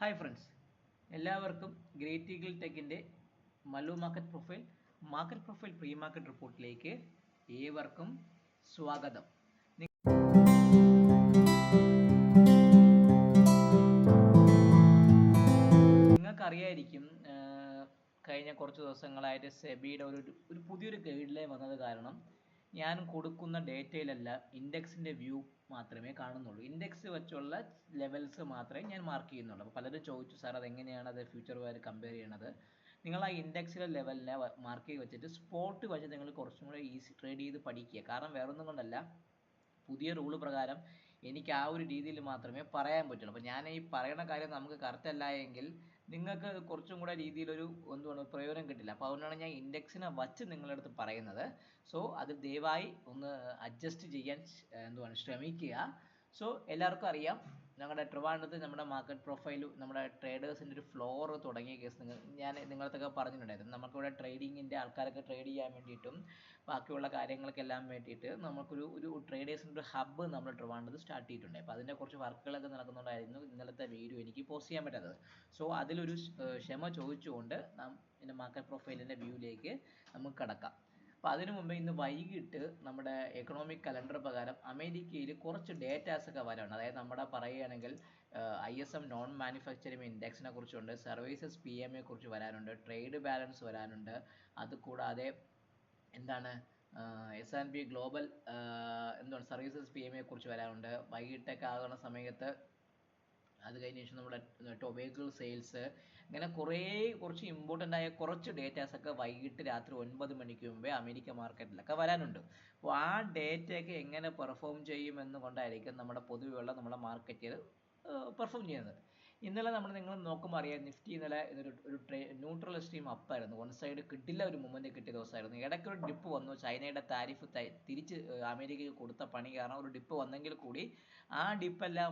Hi friends, എല്ലാവർക്കും great eagle ടെക്കിൻ്റെ Mallu market profile pre market റിപ്പോർട്ടിലേക്ക് ഏവർക്കും സ്വാഗതം. നിങ്ങൾക്കറിയായിരിക്കും, കഴിഞ്ഞ കുറച്ച് ദിവസങ്ങളായിട്ട് സെബിയുടെ ഒരു പുതിയൊരു ഗൈഡ് ലൈൻ വന്നത് കാരണം ഞാൻ കൊടുക്കുന്ന ഡേറ്റയിലല്ല ഇൻഡെക്സിൻ്റെ വ്യൂ മാത്രമേ കാണുന്നുള്ളൂ. ഇൻഡെക്സ് വെച്ചുള്ള ലെവൽസ് മാത്രമേ ഞാൻ മാർക്ക് ചെയ്യുന്നുള്ളൂ. അപ്പോൾ പലരും ചോദിച്ചു, സാർ അതെങ്ങനെയാണ് അത് ഫ്യൂച്ചറുമായിട്ട് കമ്പയർ ചെയ്യണത്? നിങ്ങൾ ആ ഇൻഡെക്സിലെ ലെവലിനെ മാർക്ക് ചെയ്ത് വെച്ചിട്ട് സ്പോട്ട് വെച്ച് നിങ്ങൾ കുറച്ചും കൂടെ ഈസി ട്രേഡ് ചെയ്ത് പഠിക്കുക. കാരണം വേറൊന്നും കൊണ്ടല്ല, പുതിയ റൂള് പ്രകാരം എനിക്ക് ആ ഒരു രീതിയിൽ മാത്രമേ പറയാൻ പറ്റുള്ളൂ. അപ്പോൾ ഞാൻ ഈ പറയുന്ന കാര്യം നമുക്ക് കറക്റ്റ് അല്ല എങ്കിൽ നിങ്ങൾക്ക് കുറച്ചും കൂടെ രീതിയിലൊരു പ്രയോജനം കിട്ടില്ല. അപ്പോൾ അതുകൊണ്ടാണ് ഞാൻ ഇൻഡെക്സിനെ വച്ച് നിങ്ങളുടെ അടുത്ത് പറയുന്നത്. സോ അത് ദയവായി ഒന്ന് അഡ്ജസ്റ്റ് ചെയ്യാൻ ശ്രമിക്കുക. സോ എല്ലാവർക്കും അറിയാം, ഞങ്ങളുടെ ട്രിവാൻഡ്രത്ത് നമ്മുടെ മാർക്കറ്റ് പ്രൊഫൈലും നമ്മുടെ ട്രേഡേഴ്സിൻ്റെ ഒരു ഫ്ലോർ തുടങ്ങിയ കേസ് ഞാൻ നിങ്ങളടുത്തൊക്കെ പറഞ്ഞിട്ടുണ്ടായിരുന്നു. നമുക്കിവിടെ ട്രേഡിങ്ങിൻ്റെ ആൾക്കാരൊക്കെ ട്രേഡ് ചെയ്യാൻ വേണ്ടിയിട്ടും ബാക്കിയുള്ള കാര്യങ്ങൾക്കെല്ലാം വേണ്ടിയിട്ട് നമുക്കൊരു ട്രേഡേഴ്സിൻ്റെ ഒരു ഹബ്ബ് നമ്മൾ ട്രിവാൻഡ്രത്ത് സ്റ്റാർട്ട് ചെയ്തിട്ടുണ്ട്. അപ്പോൾ അതിൻ്റെ കുറച്ച് വർക്കുകളൊക്കെ നടക്കുന്നുണ്ടായിരുന്നു. ഇന്നലത്തെ വീഡിയോ എനിക്ക് പോസ്റ്റ് ചെയ്യാൻ പറ്റാത്തത്. സോ അതിലൊരു ക്ഷമ ചോദിച്ചുകൊണ്ട് എൻ്റെ മാർക്കറ്റ് പ്രൊഫൈലിൻ്റെ വ്യൂവിലേക്ക് നമുക്ക് കടക്കാം. അപ്പോൾ അതിനു മുമ്പ് ഇന്ന് വൈകിട്ട് നമ്മുടെ എക്കണോമിക് കലണ്ടർ പ്രകാരം അമേരിക്കയിൽ കുറച്ച് ഡേറ്റാസ് ഒക്കെ വരാനുണ്ട്. അതായത് നമ്മുടെ പറയുകയാണെങ്കിൽ ISM നോൺ മാനുഫാക്ചറിംഗ് ഇൻഡെക്സിനെ കുറിച്ചുണ്ട്, സർവീസസ് PMI കുറിച്ച് വരാനുണ്ട്, ട്രേഡ് ബാലൻസ് വരാനുണ്ട്. അതുകൂടാതെ S&P ഗ്ലോബൽ സർവീസസ് PMI കുറിച്ച് വരാനുണ്ട്. വൈകിട്ടൊക്കെ ആകുന്ന സമയത്ത് അത് കഴിഞ്ഞ ശേഷം നമ്മുടെ ടൊബാക്കോ സെയിൽസ്, ഇങ്ങനെ കുറച്ച് ഇമ്പോർട്ടൻ്റ് ആയ കുറച്ച് ഡേറ്റാസ് ഒക്കെ വൈകിട്ട് രാത്രി 9 മണിക്ക് മുമ്പേ അമേരിക്ക മാർക്കറ്റിലൊക്കെ വരാനുണ്ട്. അപ്പോൾ ആ ഡേറ്റയൊക്കെ എങ്ങനെ പെർഫോം ചെയ്യുമെന്ന് കൊണ്ടായിരിക്കും നമ്മുടെ പൊതുവെയുള്ള നമ്മുടെ മാർക്കറ്റിൽ പെർഫോം ചെയ്യുന്നത്. ഇന്നലെ നിങ്ങൾ നോക്കുമ്പോൾ അറിയാം, നിഫ്റ്റി ഇന്നലെ ഒരു ന്യൂട്രൽ സ്ട്രീം അപ്പായിരുന്നു. വൺ സൈഡ് കിട്ടില്ല, ഒരു മൊമെന്റ് കിട്ടിയ ദിവസമായിരുന്നു. ഇടയ്ക്ക് ഒരു ഡിപ്പ് വന്നു. ചൈനയുടെ താരിഫ് തിരിച്ച് അമേരിക്കയ്ക്ക് കൊടുത്ത പണി കാരണം ഒരു ഡിപ്പ് വന്നെങ്കിൽ കൂടി ആ ഡിപ്പെല്ലാം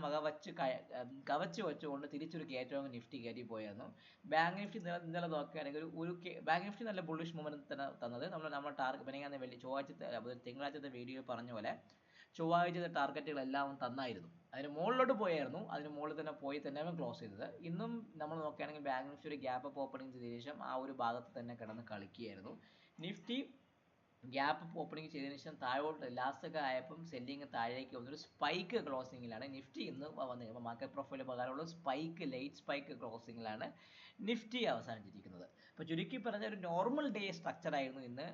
കവച്ച് വെച്ചുകൊണ്ട് തിരിച്ചൊരു കയറ്റം നിഫ്റ്റി കയറ്റി പോയായിരുന്നു. ബാങ്ക് നിഫ്റ്റി ഇന്നലെ നോക്കുകയാണെങ്കിൽ ബാങ്ക് നിഫ്റ്റി നല്ല ബുള്ളിഷ് മൊമെന്റ് തന്നെ തന്നത്. നമ്മൾ തിങ്കളാഴ്ചത്തെ വീഡിയോ പറഞ്ഞ പോലെ ചൊവ്വാഴ്ചത്തെ ടാർഗറ്റുകളെല്ലാം തന്നായിരുന്നു. അതിന് മുകളിലോട്ട് പോയായിരുന്നു. അതിന് മുകളിൽ തന്നെ പോയി തന്നെയാണ് ക്ലോസ് ചെയ്തത്. ഇന്നും നമ്മൾ നോക്കുകയാണെങ്കിൽ ബാങ്ക് നിഫ്റ്റി ഒരു ഗ്യാപ്പ് അപ്പ് ഓപ്പണിംഗ് ചെയ്തതിനു ശേഷം ആ ഒരു ഭാഗത്ത് തന്നെ കിടന്ന് കളിക്കുകയായിരുന്നു. നിഫ്റ്റി ഗ്യാപ്പ് അപ്പ് ഓപ്പണിംഗ് ചെയ്തതിനു ശേഷം താഴോട്ട് ലാസ്റ്റ് ഒക്കെ ആയപ്പം സെല്ലിങ് താഴേക്ക് വന്നൊരു സ്പൈക്ക് ക്ലോസിങ്ങിലാണ് നിഫ്റ്റി ഇന്ന് വന്നിരിക്കുന്നത്. മാർക്കറ്റ് പ്രൊഫൈൽ പ്രകാരമുള്ള ലൈറ്റ് സ്പൈക്ക് ക്ലോസിങ്ങിലാണ് നിഫ്റ്റി അവസാനിച്ചിരിക്കുന്നത്. അപ്പോൾ ചുരുക്കി പറഞ്ഞ ഒരു നോർമൽ ഡേ സ്ട്രക്ചർ ആയിരുന്നു ഇന്ന്.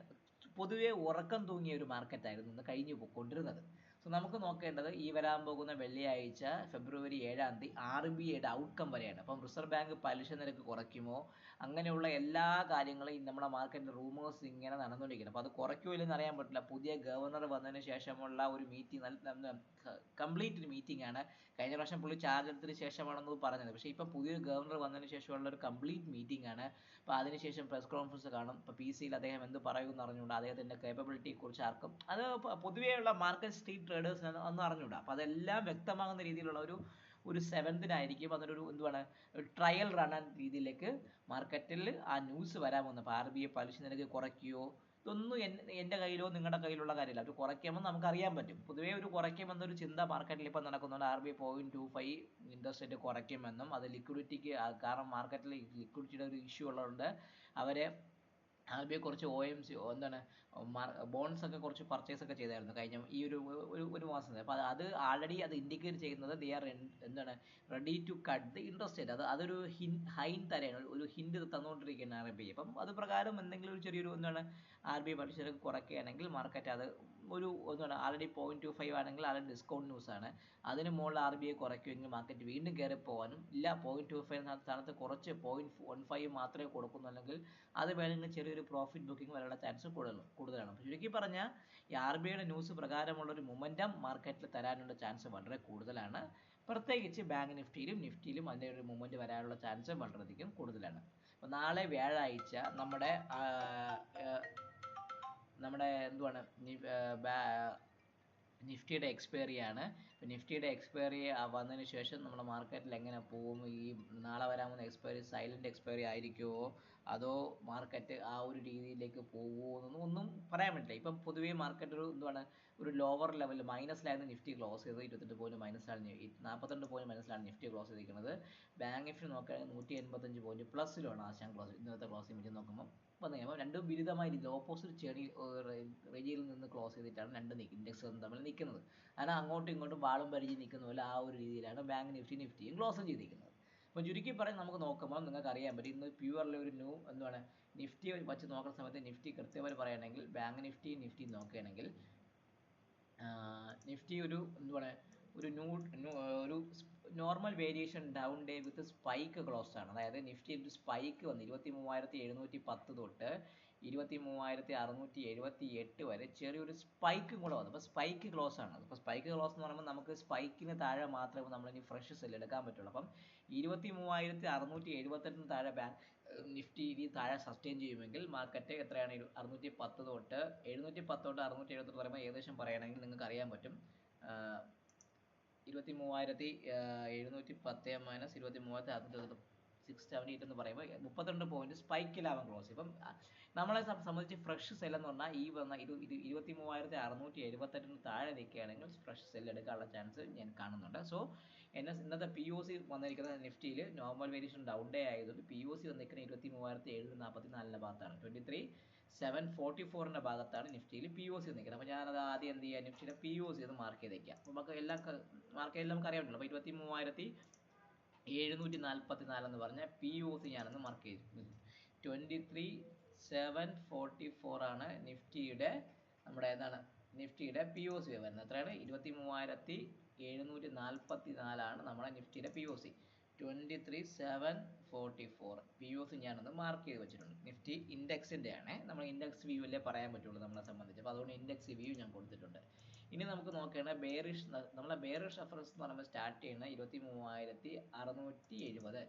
പൊതുവെ ഉറക്കം തൂങ്ങിയ ഒരു മാർക്കറ്റായിരുന്നു ഇന്ന് കഴിഞ്ഞു പോയിക്കൊണ്ടിരുന്നത്. സോ നമുക്ക് നോക്കേണ്ടത് ഈ വരാൻ പോകുന്ന വെള്ളിയാഴ്ച ഫെബ്രുവരി 7-ാം തീയതി RBIയുടെ ഔട്ട്കം വരെയാണ്. അപ്പം റിസർവ് ബാങ്ക് പലിശ നിരക്ക് കുറയ്ക്കുമോ, അങ്ങനെയുള്ള എല്ലാ കാര്യങ്ങളും നമ്മുടെ മാർക്കറ്റിൽ റൂമേഴ്സ് ഇങ്ങനെ നടന്നുകൊണ്ടിരിക്കുന്നത്. അപ്പോൾ അത് കുറയ്ക്കുമോ ഇല്ലെന്ന് അറിയാൻ പറ്റില്ല. പുതിയ ഗവർണർ വന്നതിന് ശേഷമുള്ള ഒരു മീറ്റിംഗ് കംപ്ലീറ്റ് ഒരു മീറ്റിംഗ് ആണ്. കഴിഞ്ഞ പ്രാവശ്യം പുള്ളി ചാർജ് എടുത്തതിന് ശേഷമാണെന്ന് പറഞ്ഞത്. പക്ഷേ ഇപ്പം പുതിയൊരു ഗവർണർ വന്നതിന് ശേഷമുള്ള ഒരു കംപ്ലീറ്റ് മീറ്റിംഗ് ആണ്. അപ്പോൾ അതിനുശേഷം പ്രസ് കോൺഫറൻസ് കാണും. ഇപ്പോൾ PC-യിൽ അദ്ദേഹം എന്ത് പറയുമെന്ന് അറിഞ്ഞുകൂടാ. അദ്ദേഹത്തിൻ്റെ കേപ്പബിലിറ്റിയെ കുറിച്ച് ആർക്കും അത് പൊതുവെയുള്ള മാർക്കറ്റ് സ്ട്രീറ്റ് ട്രേഡേഴ്സിന് ഒന്നും അറിഞ്ഞുകൂടാ. അപ്പോൾ അതെല്ലാം വ്യക്തമാകുന്ന രീതിയിലുള്ള ഒരു 7th അതൊരു ട്രയൽ റൺ രീതിയിലേക്ക് മാർക്കറ്റിൽ ആ ന്യൂസ് വരാൻ പോകുന്നത്. അപ്പോൾ RBI പലിശ നിരക്ക് കുറയ്ക്കുകയോ, ഇതൊന്നും എൻ്റെ കയ്യിലോ നിങ്ങളുടെ കയ്യിലുള്ള കാര്യമില്ല. അത് കുറയ്ക്കുമെന്ന് നമുക്കറിയാൻ പറ്റും. പൊതുവേ ഒരു കുറയ്ക്കുമെന്നൊരു ചിന്ത മാർക്കറ്റിൽ ഇപ്പം നടക്കുന്നുണ്ട്. RBI 0.25 ഇൻട്രസ്റ്റ് റേറ്റ് കുറയ്ക്കുമെന്നും, അത് ലിക്വിഡിറ്റിക്ക്, കാരണം മാർക്കറ്റിൽ ലിക്വിഡിറ്റിയുടെ ഒരു ഇഷ്യൂ ഉള്ളതുകൊണ്ട് അവരെ RBI കുറച്ച് ബോൺസ് ഒക്കെ കുറച്ച് പർച്ചേസ് ഒക്കെ ചെയ്തായിരുന്നു കഴിഞ്ഞ ഈ ഒരു മാസം. അപ്പോൾ അത് ആൾറെഡി അത് ഇൻഡിക്കേറ്റ് ചെയ്യുന്നത് they are ready to cut the interest rate. അതൊരു ഹൈൻ തരാണ്, ഒരു ഹിന്റ് തന്നുകൊണ്ടിരിക്കുകയാണ് RBI. അപ്പം അത് പ്രകാരം എന്തെങ്കിലും ഒരു ചെറിയൊരു RBI പലിശ കുറയ്ക്കുകയാണെങ്കിൽ മാർക്കറ്റ് അത് ആൾറെഡി 0.25 ആണെങ്കിൽ അത് ഡിസ്കൗണ്ട് ന്യൂസ് ആണ്. അതിന് മുകളിൽ RBI കുറയ്ക്കുമെങ്കിൽ മാർക്കറ്റ് വീണ്ടും കയറി പോകാനും ഇല്ല. 0.25 സ്ഥാനത്ത് കുറച്ച് 0.15 മാത്രമേ കൊടുക്കുന്നുണ്ടെങ്കിൽ അത് വേണമെങ്കിൽ ചെറിയൊരു പ്രോഫിറ്റ് ബുക്കിംഗ് വരാനുള്ള ചാൻസ് കൂടുതലാണ്. ചുരുക്കി പറഞ്ഞാൽ ഈ RBIയുടെ ന്യൂസ് പ്രകാരമുള്ള ഒരു മൊമെന്റം മാർക്കറ്റിൽ തരാനുള്ള ചാൻസ് വളരെ കൂടുതലാണ്. പ്രത്യേകിച്ച് ബാങ്ക് നിഫ്റ്റിയിലും അതിൻ്റെ ഒരു മൊമെന്റ് വരാനുള്ള ചാൻസ് വളരെയധികം കൂടുതലാണ്. അപ്പോൾ നാളെ വ്യാഴാഴ്ച നമ്മുടെ നിഫ്റ്റിയുടെ എക്സ്പയറി ആണ്. നിഫ്റ്റിയുടെ എക്സ്പയറി വന്നതിന് ശേഷം നമ്മുടെ മാർക്കറ്റിൽ എങ്ങനെ പോകും, ഈ നാളെ വരാൻ പോകുന്ന എക്സ്പയറി സൈലന്റ് എക്സ്പയറി ആയിരിക്കുമോ അതോ മാർക്കറ്റ് ആ ഒരു രീതിയിലേക്ക് പോകുമോ എന്നൊന്നും ഒന്നും പറയാൻ പറ്റില്ല. ഇപ്പം പൊതുവേ മാർക്കറ്റ് ഒരു എന്താണ് ഒരു ലോവർ ലെവൽ മൈനസിലായിരുന്നു നിഫ്റ്റി ക്ലോസ് ചെയ്തത്. 28 പോയിന്റ് മൈനസിലാണ്, 42 പോയിന്റ് മൈനസിലാണ് നിഫ്റ്റി ക്ലോസ് ചെയ്തിരിക്കുന്നത്. ബാങ്ക് നിഫ്റ്റി നോക്കുകയാണെങ്കിൽ 185 പോയിന്റ് പ്ലസ്സിലാണ് ആശാൻ ക്ലോസ് ഇന്നത്തെ ക്ലോസിംഗ് വെച്ച് നോക്കുമ്പോൾ വന്നു കഴിയുമ്പോൾ രണ്ടും വിരുദ്ധമായ രീതിയിൽ ഓപ്പോസിറ്റ് ചെടി റേഞ്ചിൽ നിന്ന് ക്ലോസ് ചെയ്തിട്ടാണ് രണ്ട് ഇൻഡെക്സുകളും തമ്മിൽ നിൽക്കുന്നത്. കാരണം അങ്ങോട്ടും ഇങ്ങോട്ടും വാളും പരിചി നിൽക്കുന്ന പോലെ ആ ഒരു രീതിയിലാണ് ബാങ്ക് നിഫ്റ്റിയും ക്ലോസും ചെയ്തിരിക്കുന്നത്. അപ്പോൾ ചുരുക്കി പറഞ്ഞ് നമുക്ക് നോക്കുമ്പോൾ നിങ്ങൾക്ക് അറിയാൻ പറ്റും ഇന്ന് പ്യുവർലി ഒരു എന്താണ് നിഫ്റ്റി വെച്ച് നോക്കുന്ന സമയത്ത് നിഫ്റ്റി കൃത്യമായി പറയുകയാണെങ്കിൽ ബാങ്ക് നിഫ്റ്റി നോക്കുകയാണെങ്കിൽ നിഫ്റ്റി ഒരു എന്താണ് ഒരു ഒരു normal variation down day with spike close ആണ്. അതായത് നിഫ്റ്റി ഒരു സ്പൈക്ക് വന്ന് 23,710 തൊട്ട് 23,678 വരെ ചെറിയൊരു സ്പൈക്കും കൂടെ വന്നു. അപ്പോൾ സ്പൈക്ക് ക്ലോസ് ആണ്. അപ്പോൾ സ്പൈക്ക് ക്ലോസ് എന്ന് പറയുമ്പോൾ നമുക്ക് സ്പൈക്കിന് താഴെ മാത്രമേ നമ്മൾ ഇനി ഫ്രഷ് സെൽ എടുക്കാൻ പറ്റുള്ളൂ. അപ്പം 23,678 താഴെ നിഫ്റ്റി താഴെ സസ്റ്റെയിൻ ചെയ്യുമെങ്കിൽ മാർക്കറ്റ് എത്രയാണ് 610 തൊട്ട് 670 പറയുമ്പോൾ ഏകദേശം പറയുകയാണെങ്കിൽ നിങ്ങൾക്ക് അറിയാൻ പറ്റും 23,710 മൈനസ് 23,678 എന്ന് പറയുമ്പോൾ 32 പോയിന്റ് സ്പൈക്കിലാവാൻ ക്ലോസ്. ഇപ്പം നമ്മളെ സംബന്ധിച്ച് ഫ്രഷ് സെൽ എന്ന് പറഞ്ഞാൽ ഈ വന്ന 23,678 താഴെ നിൽക്കുകയാണെങ്കിൽ ഫ്രഷ് സെൽ എടുക്കാനുള്ള ചാൻസ് ഞാൻ കാണുന്നുണ്ട്. സോ ഇന്നത്തെ POC വന്നിരിക്കുന്നത് നിഫ്റ്റിയിൽ നോർമൽ വേരിയേഷൻ ഡൗൺ ഡേ ആയതുകൊണ്ട് POC വന്നിരിക്കുന്നത് 23,744 ഭാഗത്താണ്. 23,744 ഭാഗത്താണ് നിഫ്റ്റിയിൽ POC നിൽക്കുന്നത്. അപ്പോൾ ഞാനത് ആദ്യം എന്ത് ചെയ്യുക, നിഫ്റ്റിയുടെ POC ഒന്ന് മാർക്ക് ചെയ്തേക്കാം. അപ്പോൾ നമുക്ക് മാർക്കറ്റിൽ നമുക്ക് അറിയാൻ പറ്റുള്ളൂ. അപ്പോൾ 23,744 എന്ന് പറഞ്ഞ POC ഞാനൊന്ന് മാർക്ക് ചെയ്തു. 23,744 ആണ് നിഫ്റ്റിയുടെ നമ്മുടെ ഏതാണ് നിഫ്റ്റിയുടെ POC വരുന്നത്. എത്രയാണ് 23,744 ആണ് നമ്മുടെ നിഫ്റ്റിയുടെ POC. 23,744 POC ഞാനൊന്ന് മാർക്ക് ചെയ്ത് വെച്ചിട്ടുണ്ട്. നിഫ്റ്റി ഇൻഡെക്സിൻ്റെ ആണ്, നമ്മൾ ഇൻഡെക്സ് വ്യൂ അല്ലേ പറയാൻ പറ്റുള്ളൂ നമ്മളെ സംബന്ധിച്ച്. അപ്പോൾ അതുകൊണ്ട് ഇൻഡെക്സ് വ്യൂ ഞാൻ കൊടുത്തിട്ടുണ്ട്. ഇനി നമുക്ക് നോക്കേണ്ട നമ്മളെ ബെയറിഷ് റെഫറൻസ് എന്ന് പറയുമ്പോൾ സ്റ്റാർട്ട് ചെയ്യുന്ന 23,670.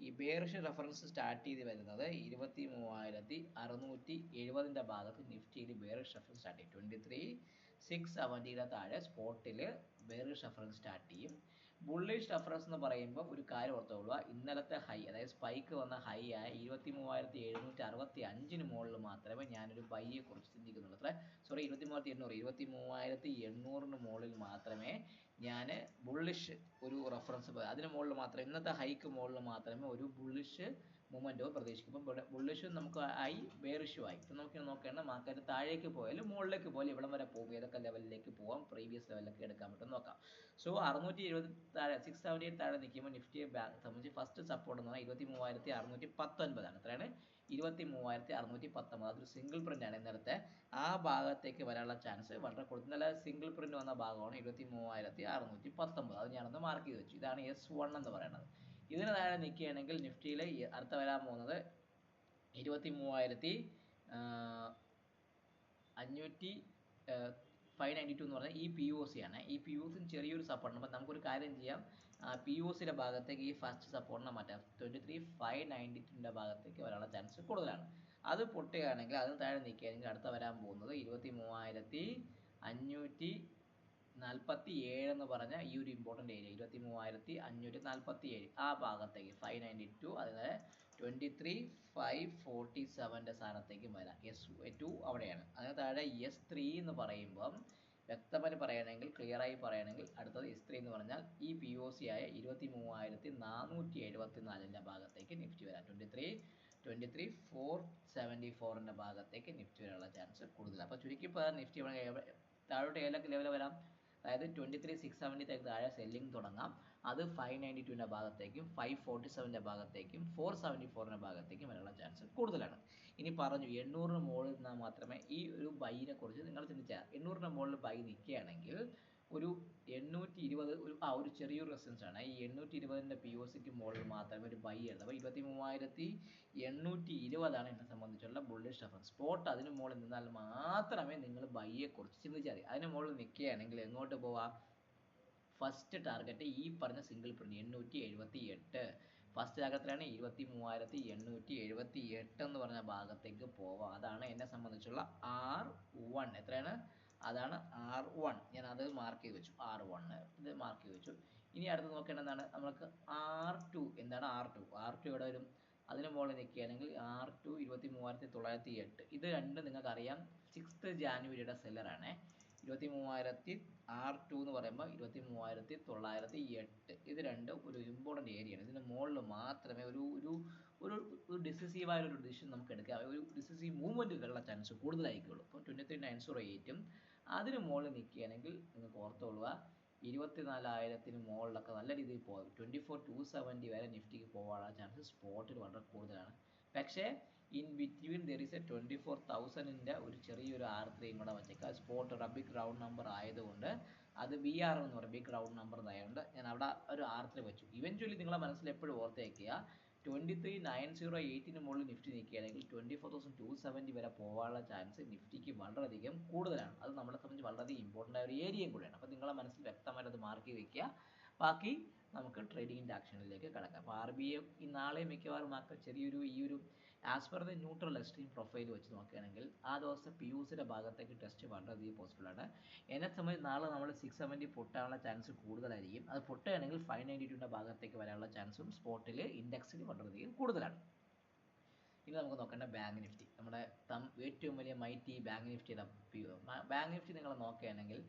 ഈ ബെയറിഷ് റെഫറൻസ് സ്റ്റാർട്ട് ചെയ്ത് വരുന്നത് 23,670 ഭാഗത്ത് നിഫ്റ്റിയിൽ ബെയറിഷ് റെഫറൻസ് സ്റ്റാർട്ട് ചെയ്യും. 23,670 താഴെ സ്പോട്ടിൽ ബെയറിഷ് റെഫറൻസ് സ്റ്റാർട്ട് ചെയ്യും. ബുള്ളിഷ് റെഫറൻസ് എന്ന് പറയുമ്പോൾ ഒരു കാര്യം ഓർത്തോളുക, ഇന്നലത്തെ ഹൈ അതായത് സ്പൈക്ക് വന്ന ഹൈ ആയ 23,765 മുകളിൽ മാത്രമേ ഞാനൊരു ബൈയെ കുറിച്ച് ചിന്തിക്കുന്നുള്ളൂ. 23,800 മുകളിൽ മാത്രമേ ഞാൻ ബുള്ളിഷ് ഒരു റെഫറൻസ്, അതിന് മുകളിൽ മാത്രമേ ഇന്നത്തെ ഹൈക്ക് മുകളിൽ മാത്രമേ ഒരു ബുള്ളിഷ് മൂവ്മെൻറ്റോ പ്രതീക്ഷിക്കും. ഇപ്പം ബുള്ളിഷും നമുക്ക് ആയി ബെയറിഷും ആയി. ഇപ്പം നമുക്ക് നോക്കേണ്ട മാർക്കറ്റ് താഴേക്ക് പോയാലും മുകളിലേക്ക് പോയാലും ഇവിടം വരെ പോകും, ഏതൊക്കെ ലെവലിലേക്ക് പോകാം, പ്രീവിയസ് ലെവലിലേക്ക് എടുക്കാൻ പറ്റും നോക്കാം. സോ 670 താഴെ 678 താഴെ നിൽക്കുമ്പോൾ നിഫ്റ്റിയെ സംബന്ധിച്ച് ഫസ്റ്റ് സപ്പോർട്ട് എന്ന് പറഞ്ഞാൽ 23,619 ആണ്. എത്രയാണ് 23,619. അതൊരു സിംഗിൾ പ്രിന്റ് ആണ് ഇന്നലത്തെ. ആ ഭാഗത്തേക്ക് വരാനുള്ള ചാൻസ് വളരെ കൂടുതൽ. ഇന്നലെ സിംഗിൾ പ്രിന്റ് വന്ന ഭാഗമാണ് 23,619. അത് ഞാനൊന്ന് മാർക്ക് ചെയ്ത് വെച്ചു. ഇതാണ് S1 എന്ന് പറയുന്നത്. ഇതിന് താഴെ നിൽക്കുകയാണെങ്കിൽ നിഫ്റ്റിയിൽ അടുത്ത വരാൻ പോകുന്നത് 592 എന്ന് പറഞ്ഞാൽ ഈ POC ആണ്. ഈ POC ചെറിയൊരു സപ്പോർട്ട്. അപ്പോൾ നമുക്കൊരു കാര്യം ചെയ്യാം, POCയുടെ ഭാഗത്തേക്ക് ഈ ഫസ്റ്റ് സപ്പോർട്ടിനെ മാറ്റാം. 23,592 ഭാഗത്തേക്ക് വരാനുള്ള ചാൻസ് കൂടുതലാണ്. അത് പൊട്ടുകയാണെങ്കിൽ അതിന് താഴെ നിൽക്കുകയാണെങ്കിൽ അടുത്ത വരാൻ പോകുന്നത് 23,547 എന്ന് പറഞ്ഞ ഈ ഒരു ഇമ്പോർട്ടൻ്റ് ഏരിയ 23,547 ആ ഭാഗത്തേക്ക് 592, അതുപോലെ 23,547 സ്ഥാനത്തേക്ക് വരാം. S2 അവിടെയാണ്. അതിന് താഴെ S3 എന്ന് പറയുമ്പം വ്യക്തമായി പറയുകയാണെങ്കിൽ ക്ലിയർ ആയി പറയുകയാണെങ്കിൽ അടുത്തത് S3 എന്ന് പറഞ്ഞാൽ ഈ POC ആയ 23,474 ഭാഗത്തേക്ക് നിഫ്റ്റി വരാം. 23,474 ഭാഗത്തേക്ക് നിഫ്റ്റി വരാനുള്ള ചാൻസ് കൂടുതലാണ്. അപ്പോൾ ചുരുക്കി പറയാൻ നിഫ്റ്റി താഴോട്ട് ഏതൊക്കെ ലെവൽ വരാം, അതായത് 23,670 താഴെ സെല്ലിംഗ് തുടങ്ങാം. അത് 592 ഭാഗത്തേക്കും 547 ഭാഗത്തേക്കും 474 ഭാഗത്തേക്കും വരാനുള്ള ചാൻസ് കൂടുതലാണ്. ഇനി പറഞ്ഞു 800 മുകളിൽ നിന്നാൽ മാത്രമേ ഈ ഒരു ബൈനെ കുറിച്ച് നിങ്ങൾ ചിന്തിച്ചാൽ 800 മുകളിൽ ബൈ നിൽക്കുകയാണെങ്കിൽ ഒരു 820 ഒരു ചെറിയൊരു റെസിസ്റ്റൻസ് ആണ്. ഈ 820 POCക്ക് മുകളിൽ മാത്രമേ ഒരു ബൈ എടുത്ത്. അപ്പോൾ 23,820 എന്നെ സംബന്ധിച്ചുള്ള ബുള്ളിഷ് റെഫറൻസ്. സ്പോട്ട് അതിന് മുകളിൽ നിന്നാൽ മാത്രമേ നിങ്ങൾ ബൈയെ കുറിച്ച് ചിന്തിച്ചാൽ മതി. അതിന് മുകളിൽ നിൽക്കുകയാണെങ്കിൽ എങ്ങോട്ട് പോവാം, ഫസ്റ്റ് ടാർഗറ്റ് ഈ പറഞ്ഞ സിംഗിൾ പ്രിന്റ് 878. ഫസ്റ്റ് ടാർഗറ്റിലാണ് 23,878 എന്ന് പറഞ്ഞ ഭാഗത്തേക്ക് പോവാം. അതാണ് എന്നെ സംബന്ധിച്ചുള്ള R1. എത്രയാണ് അതാണ് R1. ഞാൻ അത് മാർക്ക് ചെയ്ത് വെച്ചു. R1 ഇത് മാർക്ക് ചെയ്ത് വെച്ചു. ഇനി അടുത്ത് നോക്കേണ്ടതാണ് നമുക്ക് R2. എന്താണ് R2? R2 ഇവിടെ വരും. അതിന് മുകളിൽ നിൽക്കുകയാണെങ്കിൽ R2 23,908. ഇത് രണ്ടും നിങ്ങൾക്ക് അറിയാം 6th ജാനുവരിയുടെ സെല്ലറാണ്. 23,000 R2 എന്ന് പറയുമ്പോൾ 23,908. ഇത് രണ്ടും ഒരു ഇമ്പോർട്ടൻ്റ് ഏരിയയാണ്. ഇതിന് മുകളിൽ മാത്രമേ ഒരു ഒരു ഒരു ഒരു ഡിസിസീവായ ഒരു ഡിസിഷൻ നമുക്ക് എടുക്കാം. ഒരു ഡിസിസീവ് മൂവ്മെൻറ്റുകളുടെ ചാൻസ് കൂടുതലായിരിക്കുള്ളൂ. ഇപ്പോൾ 23,908 അതിന് മുകളിൽ നിൽക്കുകയാണെങ്കിൽ നിങ്ങൾക്ക് ഓർത്തുകൊള്ളുക 24,000 മുകളിലൊക്കെ നല്ല രീതിയിൽ പോകും. 24,270 വരെ നിഫ്റ്റിക്ക് പോകാനുള്ള ചാൻസ് സ്പോട്ടിൽ വളരെ കൂടുതലാണ്. പക്ഷേ in between there is a 24,000ൻ്റെ ഒരു ചെറിയൊരു R3 കൂടെ വച്ചേക്കുക. സ്പോട്ട് ഒരു ബിഗ് റൗണ്ട് നമ്പർ ആയതുകൊണ്ട് അത് BR എന്ന് പറയും, ബിഗ് റൗണ്ട് നമ്പർ ആയതുകൊണ്ട് ഞാൻ അവിടെ ഒരു R3 വെച്ചു. ഇവൻച്വലി നിങ്ങളെ മനസ്സിൽ എപ്പോഴും ഓർത്തേക്കുക 23,908 മുകളിൽ നിഫ്റ്റി നിൽക്കുകയാണെങ്കിൽ 24,270 വരെ പോകാനുള്ള ചാൻസ് നിഫ്റ്റിക്ക് വളരെയധികം കൂടുതലാണ്. അത് നമ്മളെ സംബന്ധിച്ച് വളരെയധികം ഇമ്പോർട്ടൻ്റ് ആയ ഒരു ഏരിയയും കൂടെയാണ്. അപ്പോൾ നിങ്ങളെ മനസ്സിൽ വ്യക്തമായിട്ട് അത് മാർക്ക് ചെയ്ത് വയ്ക്കുക. ബാക്കി നമുക്ക് ട്രേഡിങ്ങിൻ്റെ ആക്ഷനിലേക്ക് കിടക്കാം. അപ്പോൾ RBI ഈ നാളെ മിക്കവാറും ചെറിയൊരു ഈ ഒരു as per the neutral extreme profile വെച്ച് നോക്കുകയാണെങ്കിൽ ആ ദിവസം PUCയുടെ ഭാഗത്തേക്ക് ടെസ്റ്റ് വളരെയധികം പോസിബിളാണ്. എന്നെ സംബന്ധിച്ച് നാളെ നമ്മൾ 670 പൊട്ടാനുള്ള ചാൻസ് കൂടുതലായിരിക്കും. അത് പൊട്ടുകയാണെങ്കിൽ 592ൻ്റെ ഭാഗത്തേക്ക് വരാനുള്ള ചാൻസും സ്പോട്ടിൽ ഇൻഡെക്സിൽ വളരെയധികം കൂടുതലാണ്. ഇനി നമുക്ക് നോക്കേണ്ട ബാങ്ക് നിഫ്റ്റി. നമ്മുടെ ഏറ്റവും വലിയ മൈറ്റി ബാങ്ക് നിഫ്റ്റിയുടെ ബാങ്ക് നിഫ്റ്റി നിങ്ങൾ നോക്കുകയാണെങ്കിൽ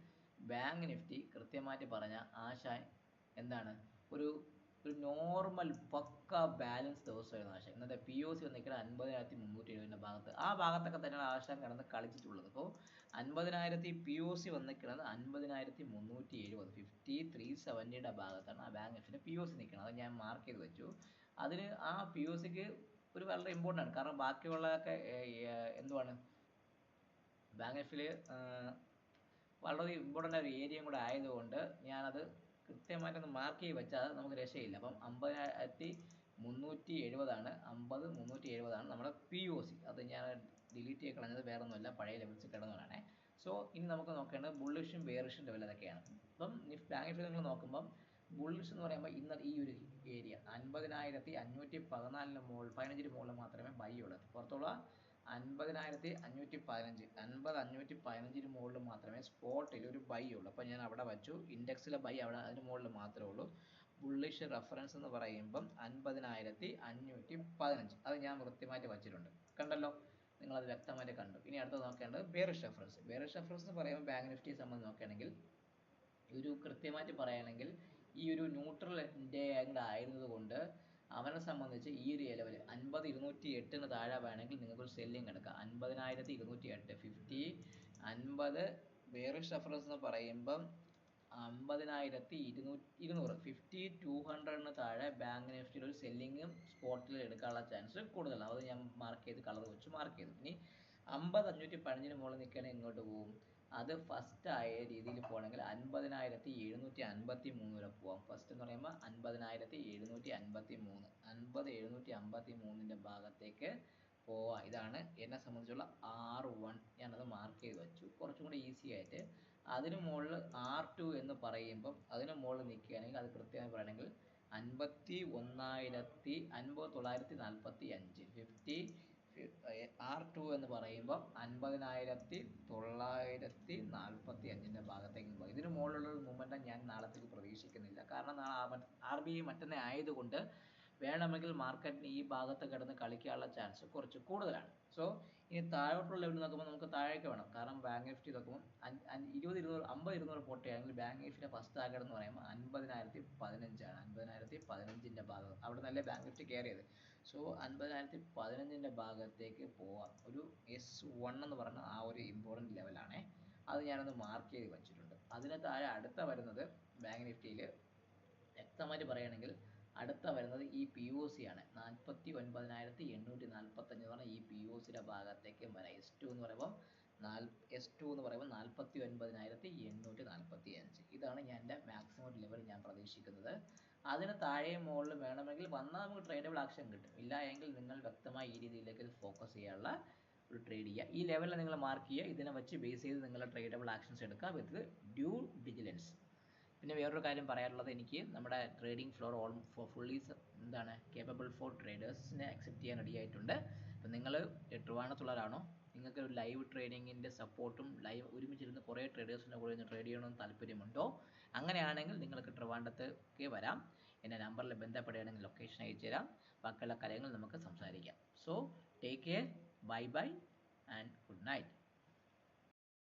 ബാങ്ക് നിഫ്റ്റി കൃത്യമായിട്ട് പറഞ്ഞ ആശാൻ എന്താണ് ഒരു നോർമൽ പക്ക ബാലൻസ് ദിവസമായിരുന്നു ആശാൻ. ഇന്നത്തെ POC വന്നിരിക്കുന്നത് 50,370 ഭാഗത്ത്. ആ ഭാഗത്തൊക്കെ തന്നെയാണ് ആശാൻ കിടന്ന് കളിച്ചിട്ടുള്ളത്. അപ്പോൾ 50,000 POC വന്നിരിക്കുന്നത് 50,370 5370യുടെ ഭാഗത്താണ് ആ ബാങ്ക് നിഫ്റ്റിയുടെ POC നിൽക്കുന്നത്. അത് ഞാൻ മാർക്ക് ചെയ്ത് വെച്ചു. അതിന് ആ POCക്ക് ഒരു വളരെ ഇമ്പോർട്ടൻ്റ് ആണ്. കാരണം ബാക്കിയുള്ളതൊക്കെ എന്തുവാണ് ബാങ്ക് നിഫ്റ്റിയിൽ വളരെ ഇമ്പോർട്ടൻ്റ് ആയ ഒരു ഏരിയയും കൂടെ ആയതുകൊണ്ട് ഞാനത് കൃത്യമായിട്ടൊന്ന് മാർക്ക് ചെയ്ത് വെച്ചാൽ നമുക്ക് രക്ഷയില്ല. അപ്പം 50,370 50,370 നമ്മുടെ POC. അത് ഞാൻ ഡിലീറ്റ് ചെയ്ത് കളഞ്ഞത് വേറെ ഒന്നുമല്ല, പഴയ ലെവൽസ് കിടന്നതാണ്. സോ ഇനി നമുക്ക് നോക്കേണ്ടത് ബുള്ളിഷും ബെയറിഷും ലെവൽ അതൊക്കെയാണ്. അപ്പം ബാങ്ക് നിഫ്റ്റി നിങ്ങൾ നോക്കുമ്പം ബുള്ളിഷ് എന്ന് പറയുമ്പോൾ ഇന്നത്തെ ഈ ഒരു ഏരിയ 50,514 മുകളിൽ 15 മുകളിൽ മാത്രമേ ബൈ ഉള്ളൂ. പുറത്തുള്ള 50,515 50,515 മുകളിൽ മാത്രമേ സ്പോട്ടിൽ ഒരു ബൈ ഉള്ളൂ. അപ്പോൾ ഞാൻ അവിടെ വച്ചു. ഇൻഡെക്സിലെ ബൈ അവിടെ അതിന് മുകളിൽ മാത്രമേ ഉള്ളൂ. ബുള്ളിഷ് റെഫറൻസ് എന്ന് പറയുമ്പം 50,515 അത് ഞാൻ കൃത്യമായിട്ട് വച്ചിട്ടുണ്ട്. കണ്ടല്ലോ, നിങ്ങളത് വ്യക്തമായിട്ട് കണ്ടു. ഇനി അടുത്ത് നോക്കേണ്ടത് ബെയറിഷ് റെഫറൻസ്. ബെയറിഷ് റെഫറൻസ് എന്ന് പറയുമ്പോൾ ബാങ്ക് നിഫ്റ്റിയെ സംബന്ധിച്ച് നോക്കുകയാണെങ്കിൽ ഒരു കൃത്യമായിട്ട് പറയുകയാണെങ്കിൽ ഈ ഒരു ന്യൂട്രൽ ഇന്ത്യ ആയിരുന്നത് കൊണ്ട് അവനെ സംബന്ധിച്ച് ഈ ഒരു ലെവൽ 50,208 താഴെ വേണമെങ്കിൽ നിങ്ങൾക്കൊരു സെല്ലിങ് എടുക്കാം. 50,208 50 ബെയറിഷ് റെഫറൻസ് എന്ന് പറയുമ്പം 50,200 5200 താഴെ ബാങ്ക് നിഫ്റ്റിയിൽ ഒരു സെല്ലിങ്ങും സ്പോട്ടിൽ എടുക്കാനുള്ള ചാൻസ് കൂടുതലാണ്. അത് ഞാൻ മാർക്ക് ചെയ്ത് കളർ വെച്ച് മാർക്ക് ചെയ്തു. ഇനി 50,515 മുകളിൽ നിൽക്കുകയാണെങ്കിൽ ഇങ്ങോട്ട് പോകും. അത് ഫസ്റ്റ് ആയ രീതിയിൽ പോകണമെങ്കിൽ 50,753 വരെ പോവാം. ഫസ്റ്റ് എന്ന് പറയുമ്പോൾ 50,753 50,753ൻ്റെ ഭാഗത്തേക്ക് പോവാം. ഇതാണ് എന്നെ സംബന്ധിച്ചുള്ള R1. ഞാനത് മാർക്ക് ചെയ്ത് വെച്ചു കുറച്ചും കൂടി ഈസി ആയിട്ട്. അതിന് മുകളിൽ R2 എന്ന് പറയുമ്പം അതിന് മുകളിൽ നിൽക്കുകയാണെങ്കിൽ അത് കൃത്യമായി പറയണമെങ്കിൽ 50,945 R2 എന്ന് പറയുമ്പോൾ 50,945ൻ്റെ ഭാഗത്തേക്ക് പോകും. ഇതിന് മുകളിലുള്ള ഒരു മൂവ്മെൻറ്റ് ഞാൻ നാളത്തേക്ക് പ്രതീക്ഷിക്കുന്നില്ല. കാരണം നാളെ RBI മറ്റന്നേ ആയതുകൊണ്ട് വേണമെങ്കിൽ മാർക്കറ്റിന് ഈ ഭാഗത്ത് കിടന്ന് കളിക്കാനുള്ള ചാൻസ് കുറച്ച് കൂടുതലാണ്. സോ ഇനി താഴോട്ടുള്ള ലെവൽ നോക്കുമ്പോൾ നമുക്ക് താഴേക്ക് വേണം. കാരണം ബാങ്ക് നിഫ്റ്റി നോക്കുമ്പോൾ 50,200 പൊട്ടുകയാണെങ്കിൽ ബാങ്ക് നിഫ്റ്റിയുടെ ഫസ്റ്റ് ടാർഗറ്റ് എന്ന് പറയുമ്പോൾ 50,015 ആണ്. 50,015ൻ്റെ ഭാഗം അവിടെ നല്ല ബാങ്ക് നിഫ്റ്റി കയറിയത്. സോ 50,015ൻ്റെ ഭാഗത്തേക്ക് പോവാം. ഒരു S1 എന്ന് പറഞ്ഞ ആ ഒരു ഇമ്പോർട്ടൻറ്റ് ലെവലാണ്. അത് ഞാനൊന്ന് മാർക്ക് ചെയ്ത് വെച്ചിട്ടുണ്ട്. അതിന് താഴെ അടുത്ത വരുന്നത് ബാങ്ക് നിഫ്റ്റിയിൽ വ്യക്തമായിട്ട് പറയുകയാണെങ്കിൽ അടുത്ത വരുന്നത് ഈ POC ആണ്. 49,845 എന്ന് പറഞ്ഞാൽ ഈ POCയുടെ ഭാഗത്തേക്ക് വരാം. S2 എന്ന് പറയുമ്പോൾ 49,845. ഇതാണ് ഞാൻ എൻ്റെ മാക്സിമം ലെവൽ ഞാൻ പ്രതീക്ഷിക്കുന്നത്. അതിന് താഴെയും മുകളിൽ വേണമെങ്കിൽ വന്നാൽ നമുക്ക് ട്രേഡബിൾ ആക്ഷൻ കിട്ടും. ഇല്ല എങ്കിൽ നിങ്ങൾ വ്യക്തമായി ഈ രീതിയിലേക്ക് ഫോക്കസ് ചെയ്യാനുള്ള ഒരു ട്രേഡ് ചെയ്യുക. ഈ ലെവലിൽ നിങ്ങൾ മാർക്ക് ചെയ്യുക. ഇതിനെ വെച്ച് ബേസ് ചെയ്ത് നിങ്ങളുടെ ട്രേഡബിൾ ആക്ഷൻസ് എടുക്കുക വിത്ത് ഡ്യൂ ഡിലിജൻസ്. പിന്നെ വേറൊരു കാര്യം പറയാനുള്ളത്, എനിക്ക് നമ്മുടെ trading floor fully capable for ട്രേഡേഴ്സിനെ അക്സെപ്റ്റ് ചെയ്യാൻ റെഡി ആയിട്ടുണ്ട്. അപ്പം നിങ്ങൾ ട്രിവാൻഡ്രത്തുള്ളവരാണോ, നിങ്ങൾക്ക് ഒരു ലൈവ് ട്രേഡിങ്ങിൻ്റെ സപ്പോർട്ടും ലൈവ് ഒരുമിച്ചിരുന്ന് കുറേ ട്രേഡേഴ്സിൻ്റെ കൂടെ നിന്ന് ട്രേഡ് ചെയ്യണമെന്ന് താല്പര്യമുണ്ടോ? അങ്ങനെയാണെങ്കിൽ നിങ്ങൾക്ക് ട്രിവാൻഡ്രത്തേക്ക് വരാം. എൻ്റെ നമ്പറിൽ ബന്ധപ്പെടുകയാണെങ്കിൽ ലൊക്കേഷൻ അയച്ചു തരാം. ബാക്കിയുള്ള കാര്യങ്ങൾ നമുക്ക് സംസാരിക്കാം. So take care, bye bye and good night.